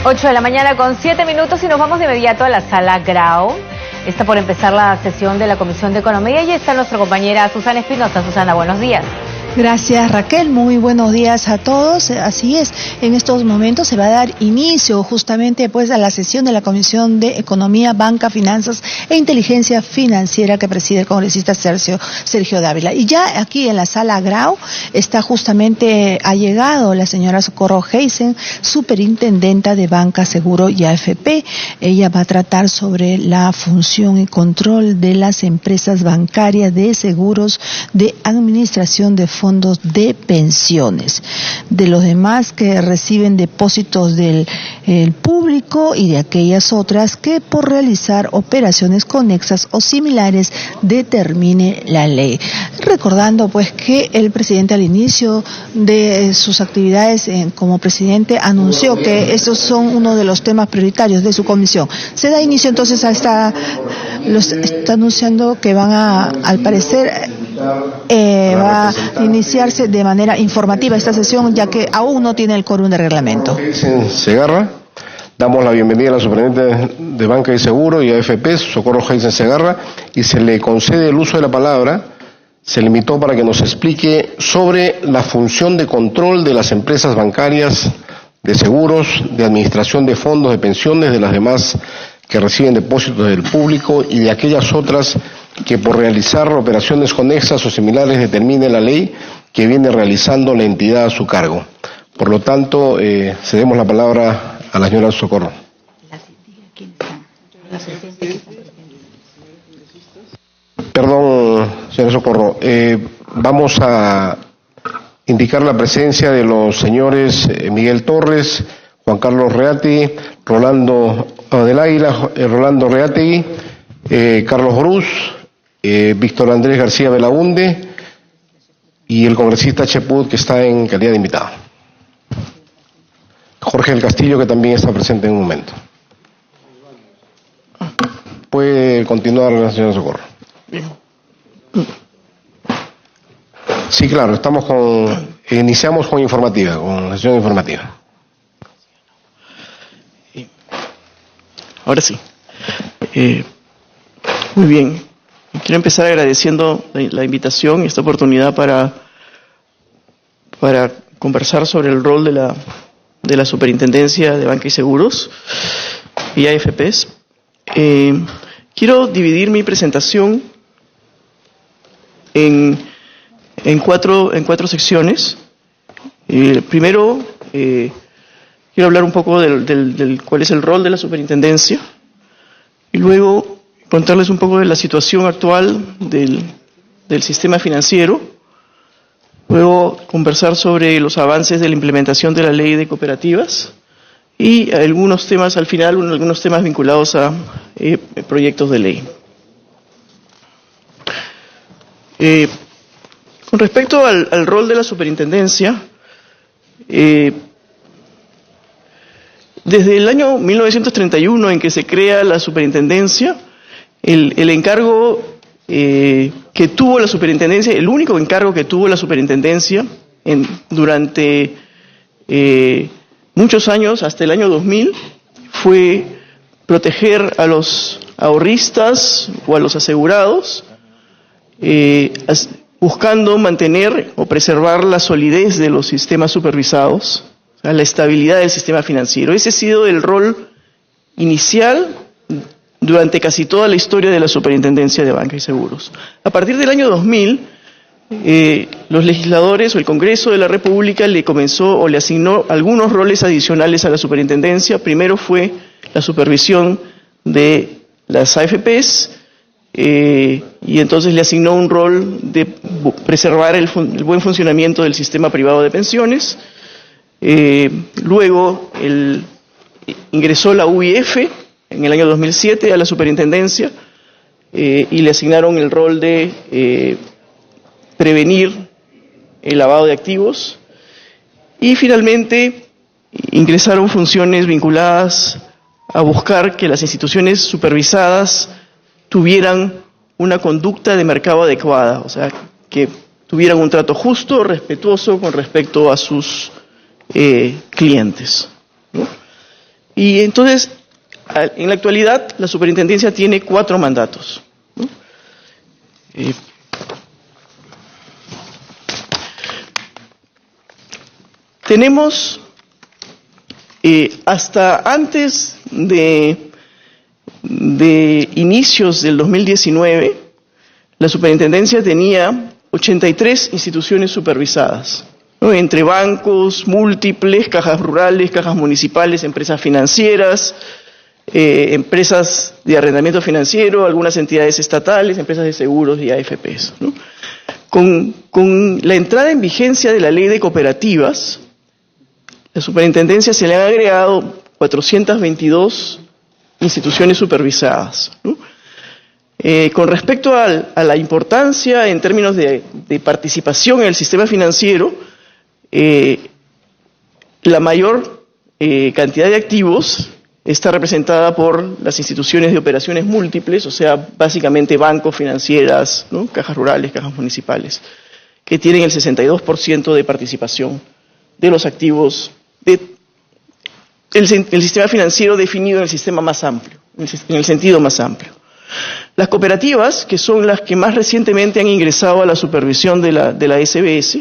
8 de la mañana con 7 minutos y nos vamos de inmediato a la sala Grau. Está por empezar la sesión de la Comisión de Economía y está nuestra compañera Susana Espinosa. Susana, buenos días. Gracias, Raquel, muy buenos días a todos. Así es, en estos momentos se va a dar inicio justamente pues a la sesión de la Comisión de Economía, Banca, Finanzas e Inteligencia Financiera que preside el congresista Sergio Dávila. Y ya aquí en la sala Grau está justamente, ha llegado la señora Socorro Heisen, superintendenta de Banca, Seguro y AFP. Ella va a tratar sobre la función y control de las empresas bancarias, de seguros, de administración de fondos de pensiones, de los demás que reciben depósitos del público y de aquellas otras que por realizar operaciones conexas o similares determine la ley. Recordando pues que el presidente al inicio de sus actividades como presidente anunció que estos son uno de los temas prioritarios de su comisión. Se da inicio entonces a está anunciando que van al parecer va a iniciarse de manera informativa esta sesión, ya que aún no tiene el quórum de reglamento. Segarra, damos la bienvenida a la superintendente de Banca y Seguro y AFP, Socorro Heisen Segarra, y se le concede el uso de la palabra. Se limitó para que nos explique sobre la función de control de las empresas bancarias, de seguros, de administración de fondos de pensiones, de las demás que reciben depósitos del público y de aquellas otras que por realizar operaciones conexas o similares determine la ley que viene realizando la entidad a su cargo. Por lo tanto, cedemos la palabra a la señora Socorro. Perdón, señora Socorro, vamos a indicar la presencia de los señores Miguel Torres, Juan Carlos Reategui, Rolando del Águila, Rolando Reategui, Carlos Bruz, Víctor Andrés García Belaunde y el congresista Cheput, que está en calidad de invitado. Jorge del Castillo, que también está presente en un momento. Puede continuar la señora Socorro. Sí, claro, iniciamos con informativa, con la sesión informativa. Ahora sí. Muy bien. Quiero empezar agradeciendo la invitación y esta oportunidad para conversar sobre el rol de la Superintendencia de Banca y Seguros y AFPs. Quiero dividir mi presentación en cuatro secciones. Primero, quiero hablar un poco del cuál es el rol de la Superintendencia y luego contarles un poco de la situación actual del sistema financiero, luego conversar sobre los avances de la implementación de la ley de cooperativas y algunos temas al final, algunos temas vinculados a proyectos de ley. Con respecto al rol de la superintendencia, desde el año 1931 en que se crea la superintendencia, el encargo que tuvo la superintendencia, el único encargo que tuvo la superintendencia durante muchos años, hasta el año 2000, fue proteger a los ahorristas o a los asegurados, buscando mantener o preservar la solidez de los sistemas supervisados, o sea, la estabilidad del sistema financiero. Ese ha sido el rol inicial durante casi toda la historia de la Superintendencia de Banca y Seguros. A partir del año 2000, los legisladores o el Congreso de la República le asignó algunos roles adicionales a la Superintendencia. Primero fue la supervisión de las AFPs, y entonces le asignó un rol de preservar el buen funcionamiento del sistema privado de pensiones. Luego ingresó la UIF en el año 2007 a la superintendencia y le asignaron el rol de prevenir el lavado de activos y finalmente ingresaron funciones vinculadas a buscar que las instituciones supervisadas tuvieran una conducta de mercado adecuada, o sea, que tuvieran un trato justo, respetuoso con respecto a sus clientes, ¿no? Y entonces, en la actualidad, la superintendencia tiene 4 mandatos, ¿no? Tenemos, hasta antes de inicios del 2019, la superintendencia tenía 83 instituciones supervisadas, ¿no? Entre bancos múltiples, cajas rurales, cajas municipales, empresas financieras, empresas de arrendamiento financiero, algunas entidades estatales, empresas de seguros y AFPs, ¿no? Con la entrada en vigencia de la ley de cooperativas, la superintendencia se le han agregado 422 instituciones supervisadas, ¿no? Con respecto a la importancia en términos de participación en el sistema financiero, la mayor cantidad de activos está representada por las instituciones de operaciones múltiples, o sea, básicamente bancos, financieras, ¿no? Cajas rurales, cajas municipales, que tienen el 62% de participación de los activos el sistema financiero definido en el sistema más amplio, en el sentido más amplio. Las cooperativas, que son las que más recientemente han ingresado a la supervisión de la SBS,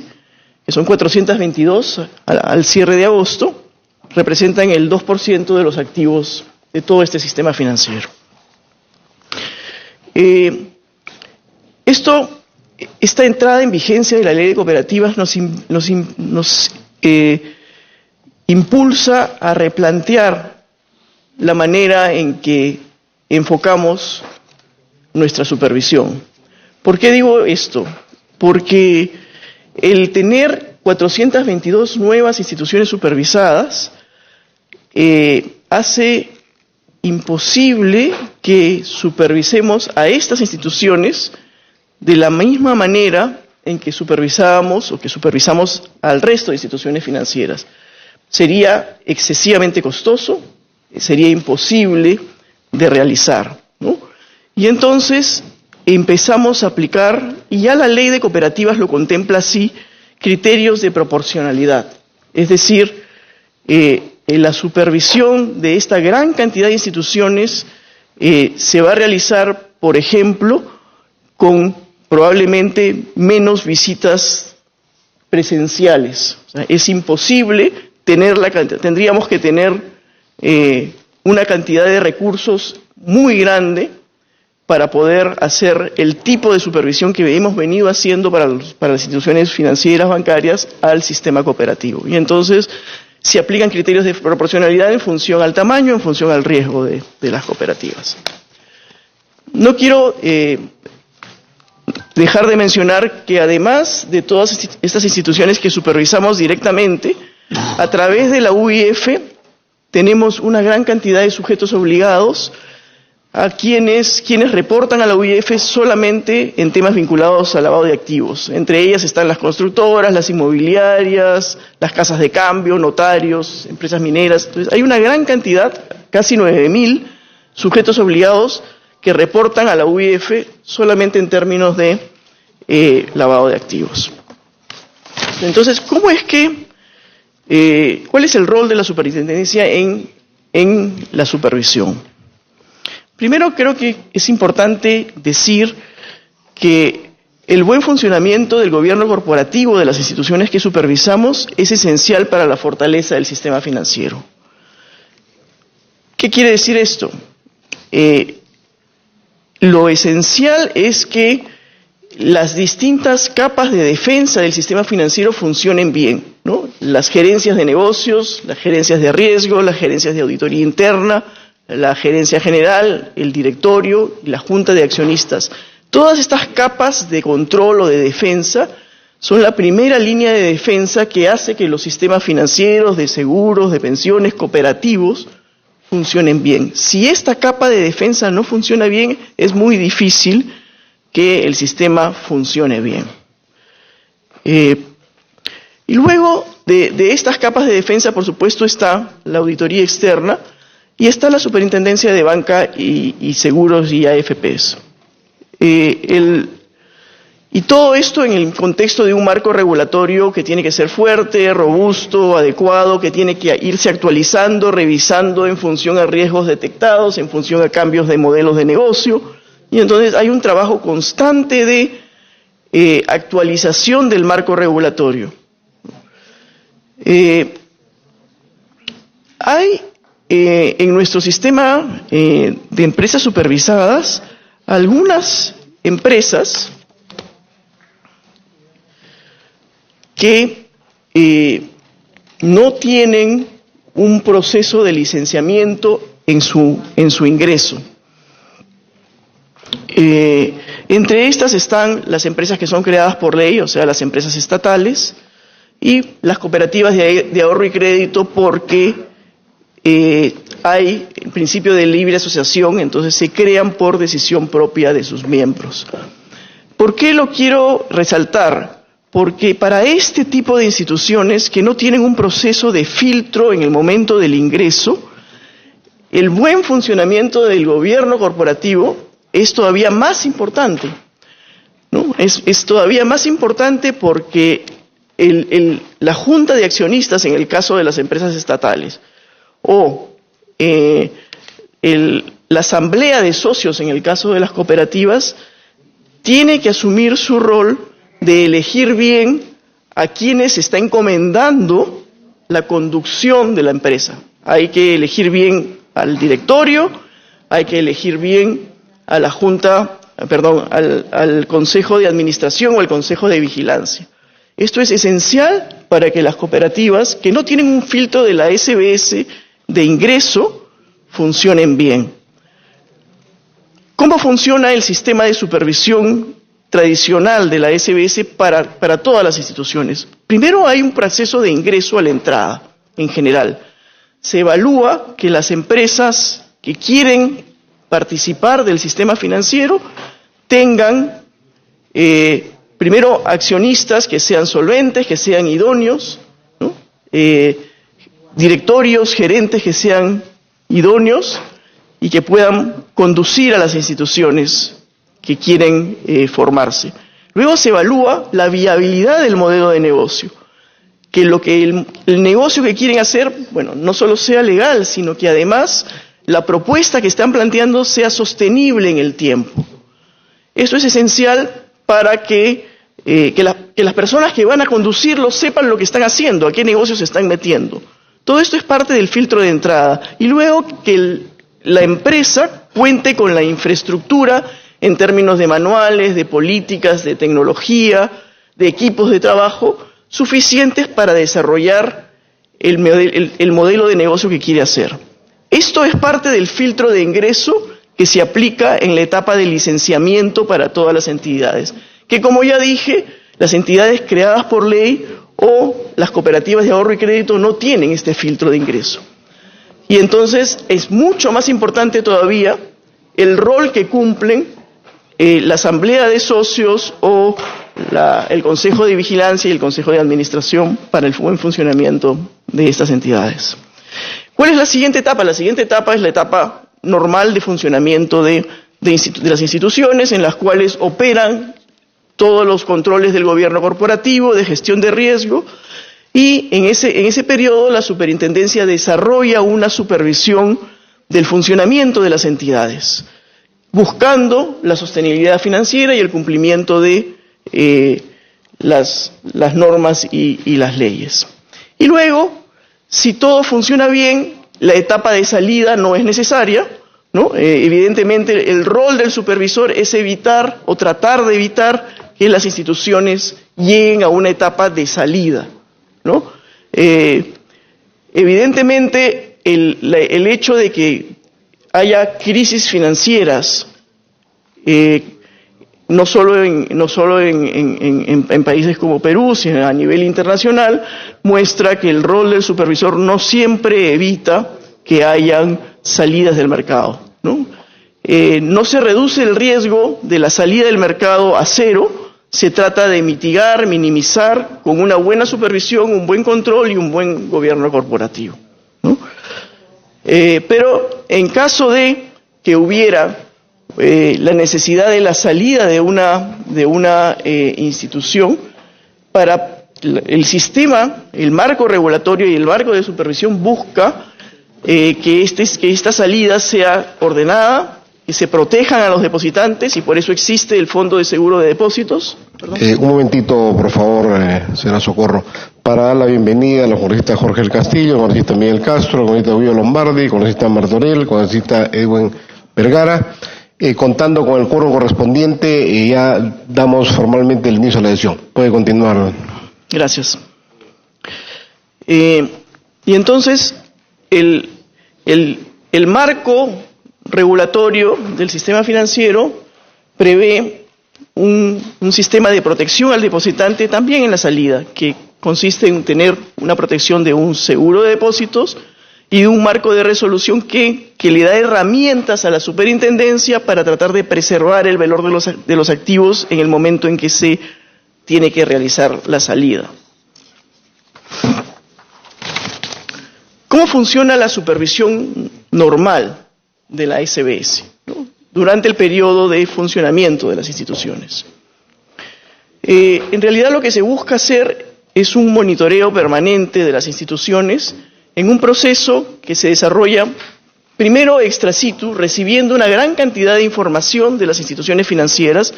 que son 422 al cierre de agosto, representan el 2% de los activos de todo este sistema financiero. Esta entrada en vigencia de la ley de cooperativas nos impulsa a replantear la manera en que enfocamos nuestra supervisión. ¿Por qué digo esto? Porque el tener 422 nuevas instituciones supervisadas hace imposible que supervisemos a estas instituciones de la misma manera en que supervisamos al resto de instituciones financieras. Sería excesivamente costoso, sería imposible de realizar, ¿no? Y entonces empezamos a aplicar, y ya la ley de cooperativas lo contempla así, criterios de proporcionalidad. Es decir, la supervisión de esta gran cantidad de instituciones se va a realizar, por ejemplo, con probablemente menos visitas presenciales. O sea, es imposible tendríamos que tener una cantidad de recursos muy grande para poder hacer el tipo de supervisión que hemos venido haciendo para las instituciones financieras, bancarias, al sistema cooperativo. Y entonces se aplican criterios de proporcionalidad en función al tamaño, en función al riesgo de las cooperativas. No quiero dejar de mencionar que además de todas estas instituciones que supervisamos directamente, a través de la UIF tenemos una gran cantidad de sujetos obligados a quienes reportan a la UIF solamente en temas vinculados al lavado de activos. Entre ellas están las constructoras, las inmobiliarias, las casas de cambio, notarios, empresas mineras. Entonces, hay una gran cantidad, casi 9.000 sujetos obligados que reportan a la UIF solamente en términos de lavado de activos. Entonces, ¿cuál es el rol de la superintendencia en la supervisión? Primero, creo que es importante decir que el buen funcionamiento del gobierno corporativo de las instituciones que supervisamos es esencial para la fortaleza del sistema financiero. ¿Qué quiere decir esto? Lo esencial es que las distintas capas de defensa del sistema financiero funcionen bien, ¿no? Las gerencias de negocios, las gerencias de riesgo, las gerencias de auditoría interna, la gerencia general, el directorio y la junta de accionistas. Todas estas capas de control o de defensa son la primera línea de defensa que hace que los sistemas financieros, de seguros, de pensiones, cooperativos, funcionen bien. Si esta capa de defensa no funciona bien, es muy difícil que el sistema funcione bien. Y luego de estas capas de defensa, por supuesto, está la auditoría externa y está la superintendencia de banca y seguros y AFPs. Y todo esto en el contexto de un marco regulatorio que tiene que ser fuerte, robusto, adecuado, que tiene que irse actualizando, revisando en función a riesgos detectados, en función a cambios de modelos de negocio. Y entonces hay un trabajo constante de actualización del marco regulatorio. Hay en nuestro sistema de empresas supervisadas algunas empresas que no tienen un proceso de licenciamiento en su ingreso. Entre estas están las empresas que son creadas por ley, o sea, las empresas estatales, y las cooperativas de ahorro y crédito, porque hay el principio de libre asociación, entonces se crean por decisión propia de sus miembros. ¿Por qué lo quiero resaltar? Porque para este tipo de instituciones que no tienen un proceso de filtro en el momento del ingreso, el buen funcionamiento del gobierno corporativo es todavía más importante, ¿no? Es todavía más importante porque la junta de accionistas, en el caso de las empresas estatales, o la asamblea de socios, en el caso de las cooperativas, tiene que asumir su rol de elegir bien a quienes está encomendando la conducción de la empresa. Hay que elegir bien al directorio, hay que elegir bien a la junta, al consejo de administración o al consejo de vigilancia. Esto es esencial para que las cooperativas, que no tienen un filtro de la SBS de ingreso, funcionen bien. ¿Cómo funciona el sistema de supervisión tradicional de la SBS para todas las instituciones? Primero hay un proceso de ingreso a la entrada, en general. Se evalúa que las empresas que quieren participar del sistema financiero tengan, primero, accionistas que sean solventes, que sean idóneos, ¿no? Directorios, gerentes que sean idóneos y que puedan conducir a las instituciones que quieren formarse. Luego se evalúa la viabilidad del modelo de negocio, que el negocio que quieren hacer, bueno, no solo sea legal, sino que además la propuesta que están planteando sea sostenible en el tiempo. Esto es esencial para que las personas que van a conducirlo sepan lo que están haciendo, a qué negocios se están metiendo. Todo esto es parte del filtro de entrada. Y luego que la empresa cuente con la infraestructura en términos de manuales, de políticas, de tecnología, de equipos de trabajo, suficientes para desarrollar el modelo de negocio que quiere hacer. Esto es parte del filtro de ingreso que se aplica en la etapa de licenciamiento para todas las entidades, que, como ya dije, las entidades creadas por ley o las cooperativas de ahorro y crédito no tienen este filtro de ingreso. Y entonces es mucho más importante todavía el rol que cumplen la asamblea de socios o el consejo de vigilancia y el consejo de administración para el buen funcionamiento de estas entidades. ¿Cuál es la siguiente etapa? La siguiente etapa es la etapa normal de funcionamiento de las instituciones, en las cuales operan todos los controles del gobierno corporativo, de gestión de riesgo, y en ese periodo la superintendencia desarrolla una supervisión del funcionamiento de las entidades, buscando la sostenibilidad financiera y el cumplimiento de las normas y las leyes. Y luego, si todo funciona bien, la etapa de salida no es necesaria, ¿no? Evidentemente, el rol del supervisor es evitar o tratar de evitar que las instituciones lleguen a una etapa de salida, ¿no? Evidentemente, el hecho de que haya crisis financieras, no solo en países como Perú, sino a nivel internacional, muestra que el rol del supervisor no siempre evita que hayan salidas del mercado, ¿no? No se reduce el riesgo de la salida del mercado a cero, se trata de mitigar, minimizar con una buena supervisión, un buen control y un buen gobierno corporativo, ¿no? Pero en caso de que hubiera la necesidad de la salida de una institución para el sistema, el marco regulatorio y el marco de supervisión busca que esta salida sea ordenada, que se protejan a los depositantes, y por eso existe el Fondo de Seguro de Depósitos. Un momentito, por favor, señora Socorro, para dar la bienvenida a los congresistas Jorge del Castillo, al congresista Miguel Castro, al congresista Guido Lombardi, al congresista Martorell, al congresista Edwin Vergara. Contando con el quórum correspondiente, ya damos formalmente el inicio de la sesión. Puede continuar. Gracias. Y entonces, el marco regulatorio del sistema financiero prevé un sistema de protección al depositante también en la salida, que consiste en tener una protección de un seguro de depósitos y de un marco de resolución que le da herramientas a la superintendencia para tratar de preservar el valor de los activos en el momento en que se tiene que realizar la salida. ¿Cómo funciona la supervisión normal de la SBS, ¿no?, durante el periodo de funcionamiento de las instituciones? En realidad lo que se busca hacer es un monitoreo permanente de las instituciones en un proceso que se desarrolla primero extra situ, recibiendo una gran cantidad de información de las instituciones financieras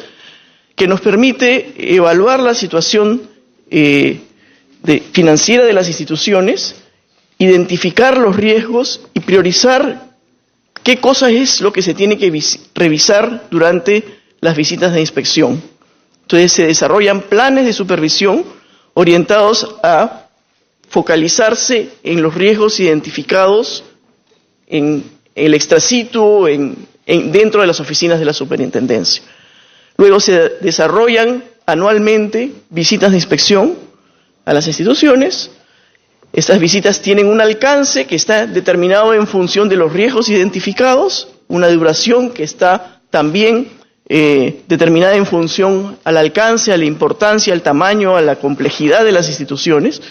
que nos permite evaluar la situación financiera de las instituciones, identificar los riesgos y priorizar qué cosa es lo que se tiene que revisar durante las visitas de inspección. Entonces se desarrollan planes de supervisión orientados a focalizarse en los riesgos identificados en el extra situ, dentro de las oficinas de la superintendencia. Luego se desarrollan anualmente visitas de inspección a las instituciones. Estas visitas tienen un alcance que está determinado en función de los riesgos identificados, una duración que está también determinada en función al alcance, a la importancia, al tamaño, a la complejidad de las instituciones.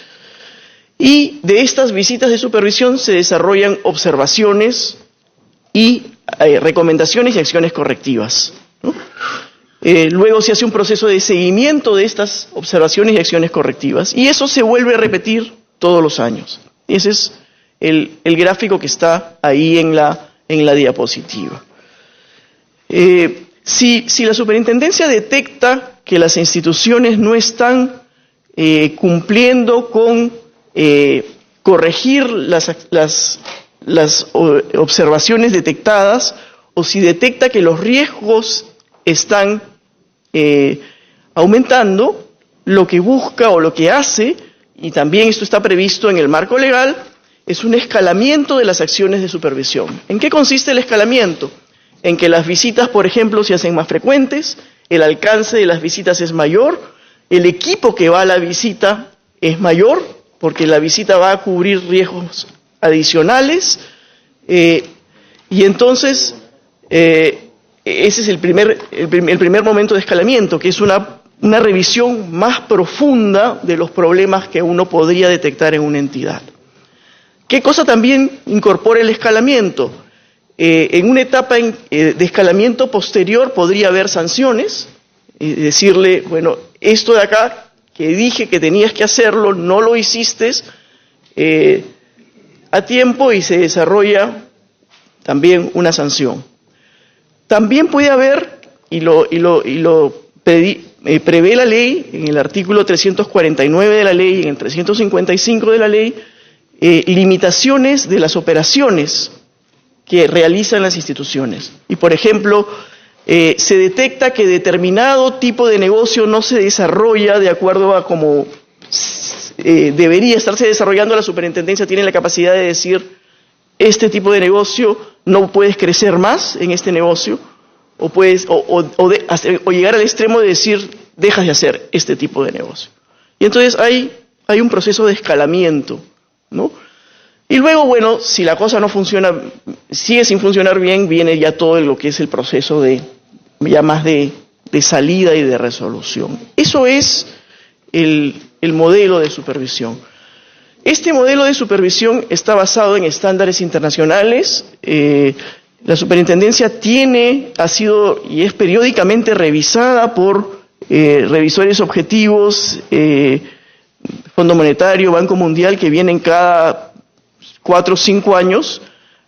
Y de estas visitas de supervisión se desarrollan observaciones y recomendaciones y acciones correctivas, ¿no? Luego se hace un proceso de seguimiento de estas observaciones y acciones correctivas, y eso se vuelve a repetir todos los años. Ese es el gráfico que está ahí en la diapositiva. Si la superintendencia detecta que las instituciones no están cumpliendo con corregir las observaciones detectadas, o si detecta que los riesgos están aumentando, lo que busca o lo que hace, y también esto está previsto en el marco legal, es un escalamiento de las acciones de supervisión. ¿En qué consiste el escalamiento? En que las visitas, por ejemplo, se hacen más frecuentes, el alcance de las visitas es mayor, el equipo que va a la visita es mayor, porque la visita va a cubrir riesgos adicionales, y entonces ese es el primer momento de escalamiento, que es una revisión más profunda de los problemas que uno podría detectar en una entidad. ¿Qué cosa también incorpora el escalamiento? En una etapa de escalamiento posterior podría haber sanciones, y decirle, bueno, esto de acá que dije que tenías que hacerlo, no lo hiciste a tiempo, y se desarrolla también una sanción. También puede haber, y lo prevé la ley, en el artículo 349 de la ley y en el 355 de la ley, limitaciones de las operaciones que realizan las instituciones. Y, por ejemplo, se detecta que determinado tipo de negocio no se desarrolla de acuerdo a como debería estarse desarrollando. La superintendencia tiene la capacidad de decir, este tipo de negocio no puedes crecer más en este negocio, o llegar al extremo de decir, dejas de hacer este tipo de negocio. Y entonces hay un proceso de escalamiento, ¿no? Y luego, bueno, si la cosa no funciona, sigue sin funcionar bien, viene ya todo lo que es el proceso ya más de salida y de resolución. Eso es el modelo de supervisión. Este modelo de supervisión está basado en estándares internacionales. La superintendencia ha sido y es periódicamente revisada por revisores objetivos, Fondo Monetario, Banco Mundial, que vienen cada 4 o 5 años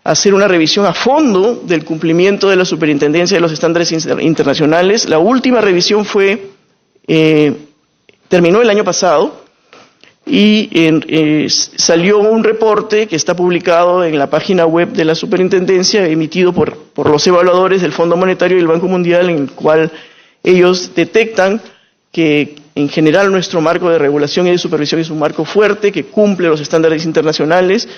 a hacer una revisión a fondo del cumplimiento de la superintendencia de los estándares internacionales. La última revisión terminó el año pasado y salió un reporte que está publicado en la página web de la superintendencia, emitido por los evaluadores del Fondo Monetario y el Banco Mundial, en el cual ellos detectan que en general nuestro marco de regulación y de supervisión es un marco fuerte, que cumple los estándares internacionales,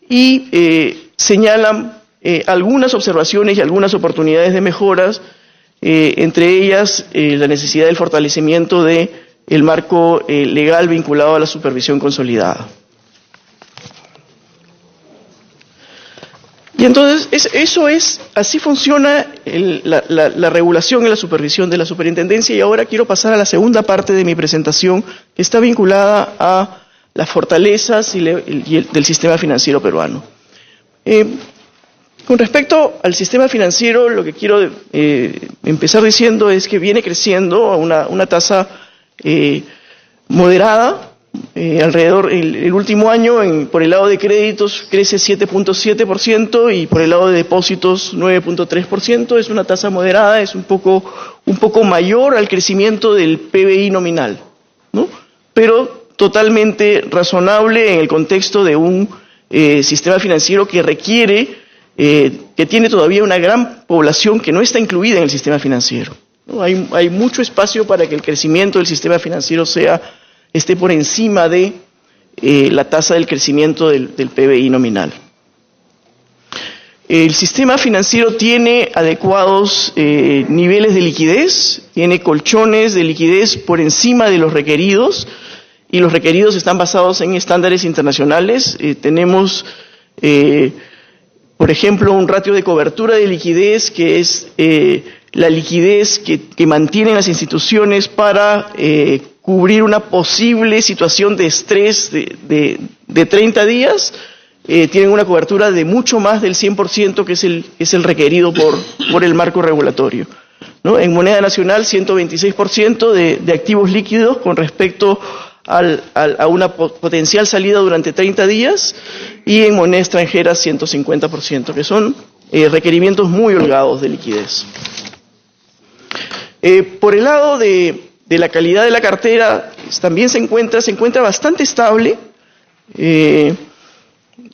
y señalan algunas observaciones y algunas oportunidades de mejoras, entre ellas la necesidad del fortalecimiento del marco legal vinculado a la supervisión consolidada. Y entonces, así funciona la regulación y la supervisión de la superintendencia, y ahora quiero pasar a la segunda parte de mi presentación, que está vinculada a las fortalezas del sistema financiero peruano. Con respecto al sistema financiero, lo que quiero empezar diciendo es que viene creciendo a una tasa moderada. Alrededor, el último año, por el lado de créditos crece 7.7% y por el lado de depósitos 9.3%. Es una tasa moderada, es un poco mayor al crecimiento del PBI nominal, ¿no? Pero totalmente razonable en el contexto de un sistema financiero que requiere, que tiene todavía una gran población que no está incluida en el sistema financiero, ¿no? Hay mucho espacio para que el crecimiento del sistema financiero esté por encima de la tasa del crecimiento del PBI nominal. El sistema financiero tiene adecuados niveles de liquidez, tiene colchones de liquidez por encima de los requeridos, y los requeridos están basados en estándares internacionales. Tenemos, por ejemplo, un ratio de cobertura de liquidez, que es la liquidez que mantienen las instituciones para cubrir una posible situación de estrés de 30 días, tienen una cobertura de mucho más del 100%, que es el requerido por el marco regulatorio, ¿no? En moneda nacional, 126% de activos líquidos con respecto a una potencial salida durante 30 días, y en moneda extranjera 150%, que son requerimientos muy holgados de liquidez. Por el lado de la calidad de la cartera, también se encuentra bastante estable.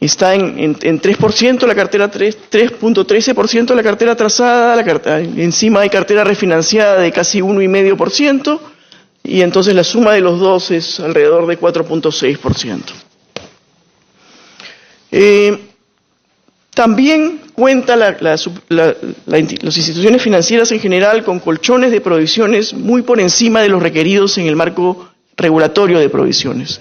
Está en 3% la cartera, 3.13% la cartera trazada, encima hay cartera refinanciada de casi 1,5%, y entonces la suma de los dos es alrededor de 4.6%. También cuenta las instituciones financieras en general con colchones de provisiones muy por encima de los requeridos en el marco regulatorio de provisiones.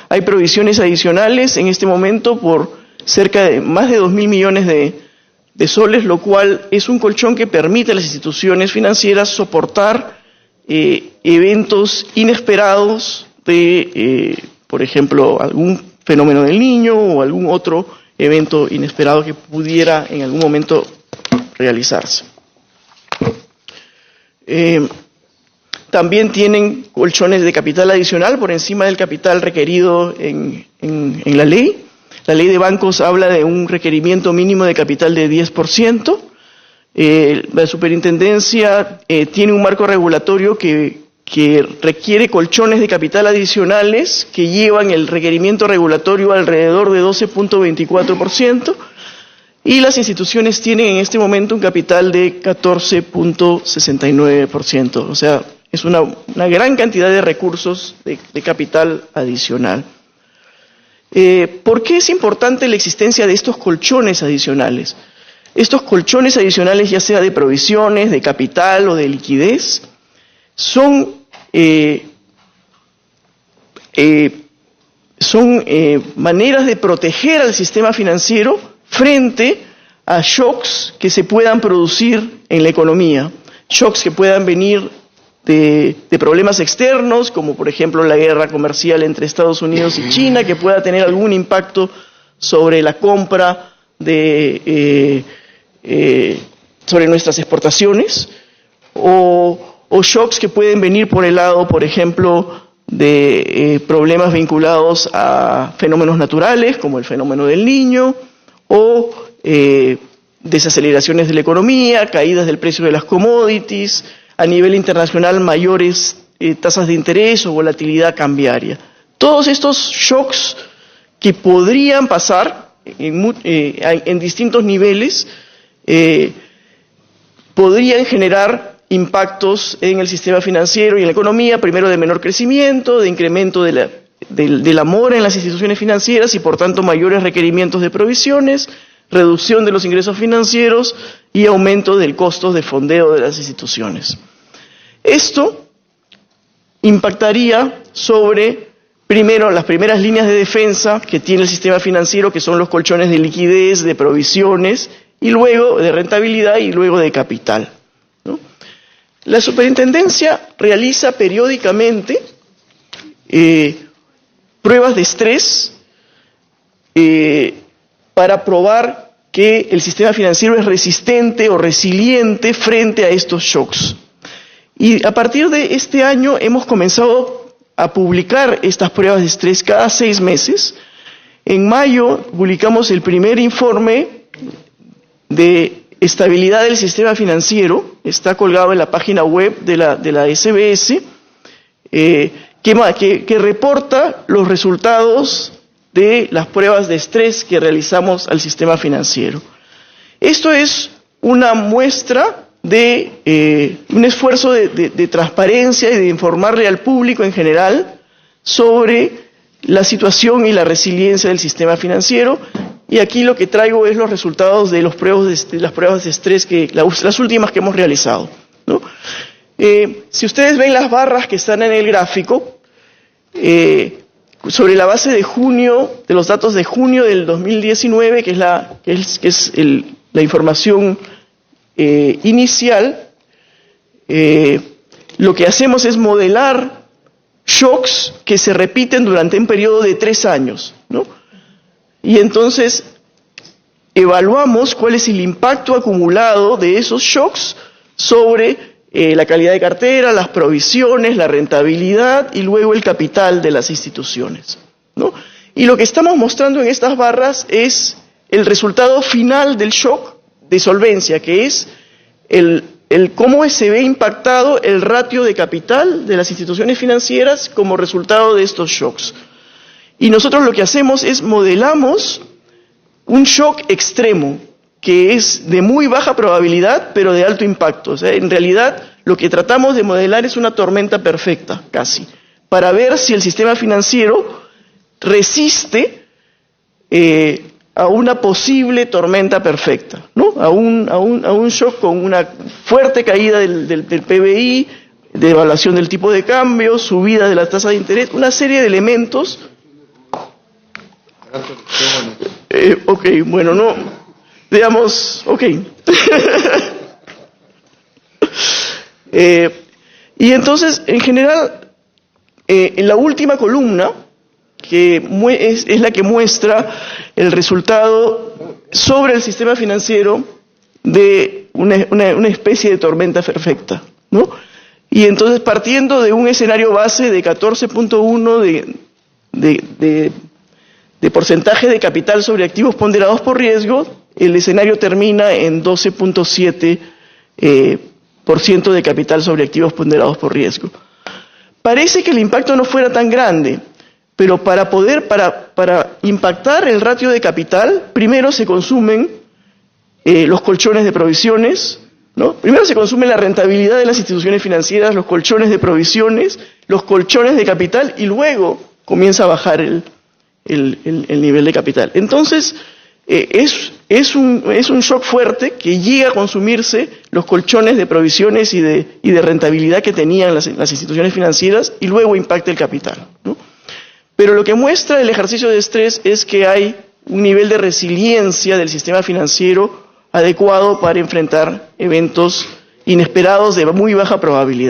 Hay provisiones adicionales en este momento por cerca de más de 2.000 millones de soles, lo cual es un colchón que permite a las instituciones financieras soportar eventos inesperados por ejemplo, algún fenómeno del Niño o algún otro evento inesperado que pudiera en algún momento realizarse. También tienen colchones de capital adicional por encima del capital requerido en la ley. La ley de bancos habla de un requerimiento mínimo de capital de 10%. La superintendencia tiene un marco regulatorio que requiere colchones de capital adicionales que llevan el requerimiento regulatorio alrededor de 12.24%, y las instituciones tienen en este momento un capital de 14.69%, o sea, es una gran cantidad de recursos de capital adicional. ¿Por qué es importante la existencia de estos colchones adicionales? Estos colchones adicionales, ya sea de provisiones, de capital o de liquidez, son maneras de proteger al sistema financiero frente a shocks que se puedan producir en la economía, shocks que puedan venir de problemas externos, como por ejemplo la guerra comercial entre Estados Unidos y China, que pueda tener algún impacto sobre la compra de sobre nuestras exportaciones, o shocks que pueden venir por el lado, por ejemplo, de problemas vinculados a fenómenos naturales, como el fenómeno del Niño, o desaceleraciones de la economía, caídas del precio de las commodities, a nivel internacional mayores tasas de interés o volatilidad cambiaria. Todos estos shocks que podrían pasar en distintos niveles podrían generar impactos en el sistema financiero y en la economía, primero de menor crecimiento, de incremento de la mora en las instituciones financieras y por tanto mayores requerimientos de provisiones, reducción de los ingresos financieros y aumento del costo de fondeo de las instituciones. Esto impactaría sobre, primero, las primeras líneas de defensa que tiene el sistema financiero, que son los colchones de liquidez, de provisiones, y luego de rentabilidad y luego de capital, ¿no? La superintendencia realiza periódicamente pruebas de estrés para probar que el sistema financiero es resistente o resiliente frente a estos shocks. Y a partir de este año hemos comenzado a publicar estas pruebas de estrés cada 6 meses. En mayo publicamos el primer informe de estabilidad del sistema financiero, está colgado en la página web de la SBS, que reporta los resultados de las pruebas de estrés que realizamos al sistema financiero. Esto es una muestra de un esfuerzo de transparencia y de informarle al público en general sobre la situación y la resiliencia del sistema financiero. Y aquí lo que traigo es los resultados de las pruebas de estrés, las últimas que hemos realizado, ¿no? Si ustedes ven las barras que están en el gráfico, sobre la base de junio, de los datos de junio del 2019, que es la información inicial, lo que hacemos es modelar shocks que se repiten durante un periodo de 3 años, ¿no? Y entonces evaluamos cuál es el impacto acumulado de esos shocks sobre la calidad de cartera, las provisiones, la rentabilidad y luego el capital de las instituciones, ¿no? Y lo que estamos mostrando en estas barras es el resultado final del shock de solvencia, que es el cómo se ve impactado el ratio de capital de las instituciones financieras como resultado de estos shocks. Y nosotros lo que hacemos es modelamos un shock extremo, que es de muy baja probabilidad, pero de alto impacto. O sea, en realidad, lo que tratamos de modelar es una tormenta perfecta, casi, para ver si el sistema financiero resiste a una posible tormenta perfecta, ¿no? A un shock con una fuerte caída del PBI, devaluación del tipo de cambio, subida de la tasa de interés, una serie de elementos. Ok, bueno, no, digamos, ok. Y entonces, en general, en la última columna, que es la que muestra el resultado sobre el sistema financiero de una especie de tormenta perfecta, ¿no? Y entonces, partiendo de un escenario base de 14.1 de porcentaje de capital sobre activos ponderados por riesgo, el escenario termina en 12.7% de capital sobre activos ponderados por riesgo. Parece que el impacto no fuera tan grande, pero para impactar el ratio de capital, primero se consumen los colchones de provisiones, ¿no? Primero se consume la rentabilidad de las instituciones financieras, los colchones de provisiones, los colchones de capital, y luego comienza a bajar el nivel de capital. Entonces, es un shock fuerte que llega a consumirse los colchones de provisiones y de rentabilidad que tenían las instituciones financieras y luego impacta el capital, ¿no? Pero lo que muestra el ejercicio de estrés es que hay un nivel de resiliencia del sistema financiero adecuado para enfrentar eventos inesperados de muy baja probabilidad.